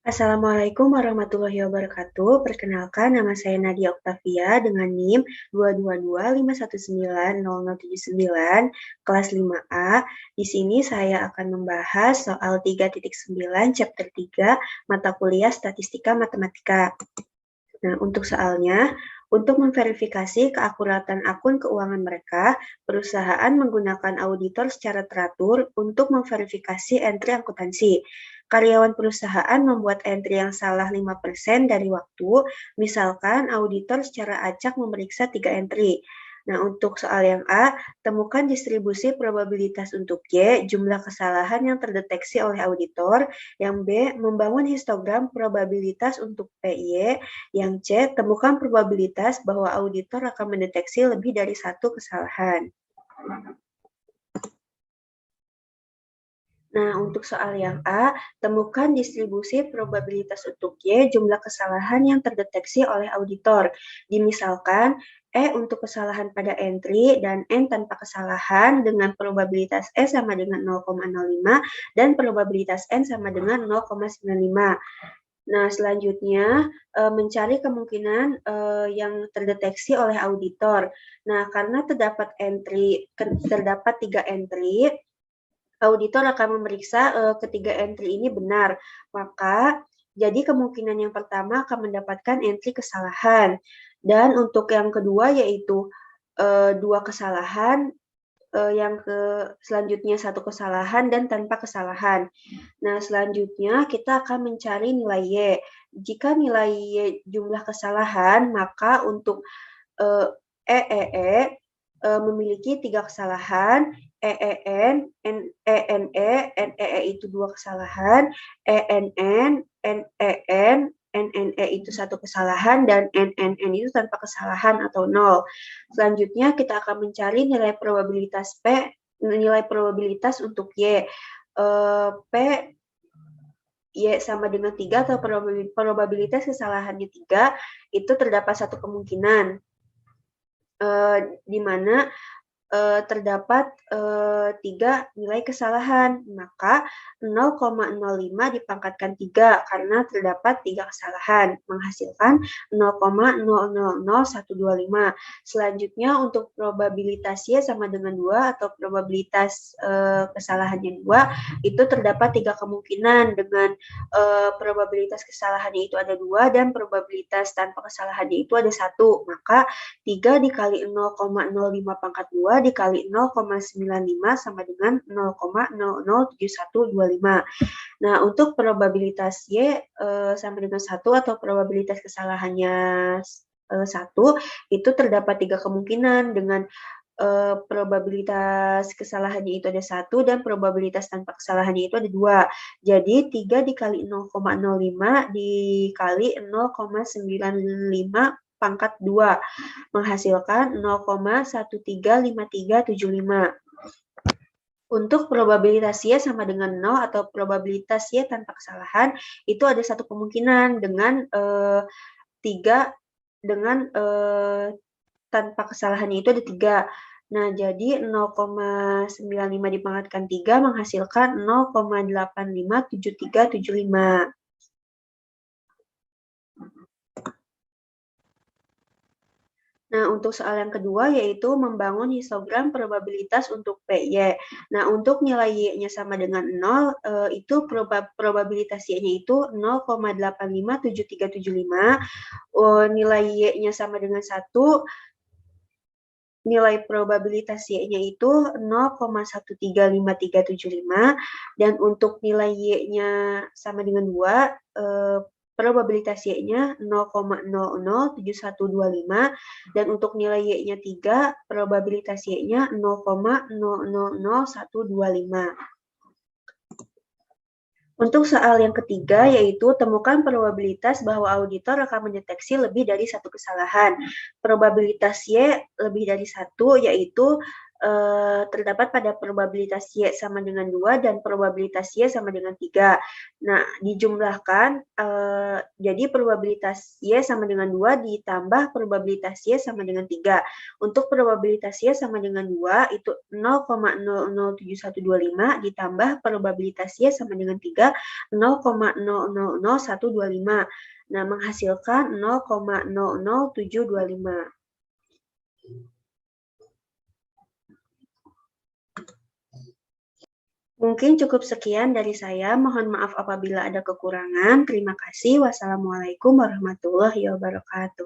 Assalamualaikum warahmatullahi wabarakatuh. Perkenalkan, nama saya Nadia Oktavia dengan NIM 22251900079, kelas 5A. Di sini saya akan membahas soal 3.9 chapter 3 mata kuliah Statistika Matematika. Nah, untuk soalnya, untuk memverifikasi keakuratan akun keuangan mereka, perusahaan menggunakan auditor secara teratur untuk memverifikasi entry akuntansi. Karyawan perusahaan membuat entry yang salah 5% dari waktu, misalkan auditor secara acak memeriksa 3 entry. Nah, untuk soal yang A, temukan distribusi probabilitas untuk Y, jumlah kesalahan yang terdeteksi oleh auditor. Yang B, membangun histogram probabilitas untuk PY. Yang C, temukan probabilitas bahwa auditor akan mendeteksi lebih dari satu kesalahan. Nah, untuk soal yang A, temukan distribusi probabilitas untuk Y, jumlah kesalahan yang terdeteksi oleh auditor. Dimisalkan, E untuk kesalahan pada entry dan N tanpa kesalahan dengan probabilitas E sama dengan 0,05 dan probabilitas N sama dengan 0,95. Nah, selanjutnya mencari kemungkinan yang terdeteksi oleh auditor. Nah, karena terdapat 3 entry, auditor akan memeriksa ketiga entry ini benar. Maka, jadi kemungkinan yang pertama akan mendapatkan entry kesalahan. Dan untuk yang kedua yaitu 2 kesalahan, yang selanjutnya 1 kesalahan dan tanpa kesalahan. Nah, selanjutnya kita akan mencari nilai Y. Jika nilai Y jumlah kesalahan, maka untuk EEE memiliki 3 kesalahan, EEN, NEE itu 2 kesalahan, ENN, NEN, NNE itu 1 kesalahan, dan NNN itu tanpa kesalahan atau 0. Selanjutnya kita akan mencari nilai probabilitas untuk Y. P Y sama dengan 3 atau probabilitas kesalahannya 3, itu terdapat satu kemungkinan, di mana terdapat 3 nilai kesalahan, maka 0,05 dipangkatkan 3 karena terdapat 3 kesalahan, menghasilkan 0,000125. Selanjutnya untuk probabilitas Y sama dengan 2 atau probabilitas kesalahannya 2, itu terdapat 3 kemungkinan dengan probabilitas kesalahannya itu ada 2 dan probabilitas tanpa kesalahannya itu ada 1, maka 3 dikali 0,05 pangkat 2 dikali 0,95 sama dengan 0,007125. Nah, untuk probabilitas Y sama dengan 1 atau probabilitas kesalahannya 1, itu terdapat 3 kemungkinan dengan probabilitas kesalahannya itu ada 1 dan probabilitas tanpa kesalahannya itu ada 2. Jadi 3 dikali 0,05 dikali 0,95 pangkat 2 menghasilkan 0,135375. Untuk probabilitas Y sama dengan 0 atau probabilitas Y tanpa kesalahan itu ada satu kemungkinan dengan 3 dengan tanpa kesalahannya itu ada 3. Nah, jadi 0,95 dipangkatkan 3 menghasilkan 0,857375. Nah, untuk soal yang kedua yaitu membangun histogram probabilitas untuk PY. Nah, untuk nilai Y-nya sama dengan 0, itu probabilitas Y-nya itu 0,857375, nilai Y-nya sama dengan 1, nilai probabilitas Y-nya itu 0,135375, dan untuk nilai Y-nya sama dengan 2, probabilitas Y-nya 0,007125, dan untuk nilai Y-nya 3, probabilitas Y-nya 0,000125. Untuk soal yang ketiga, yaitu temukan probabilitas bahwa auditor akan mendeteksi lebih dari satu kesalahan. Probabilitas Y lebih dari 1, yaitu terdapat pada probabilitas Y sama dengan 2 dan probabilitas Y sama dengan 3. Nah, dijumlahkan, jadi probabilitas Y sama dengan 2 ditambah probabilitas Y sama dengan 3. Untuk probabilitas Y sama dengan 2, itu 0,007125 ditambah probabilitas Y sama dengan 3, 0,000125. Nah, menghasilkan 0,00725. Mungkin cukup sekian dari saya. Mohon maaf apabila ada kekurangan. Terima kasih. Wassalamualaikum warahmatullahi wabarakatuh.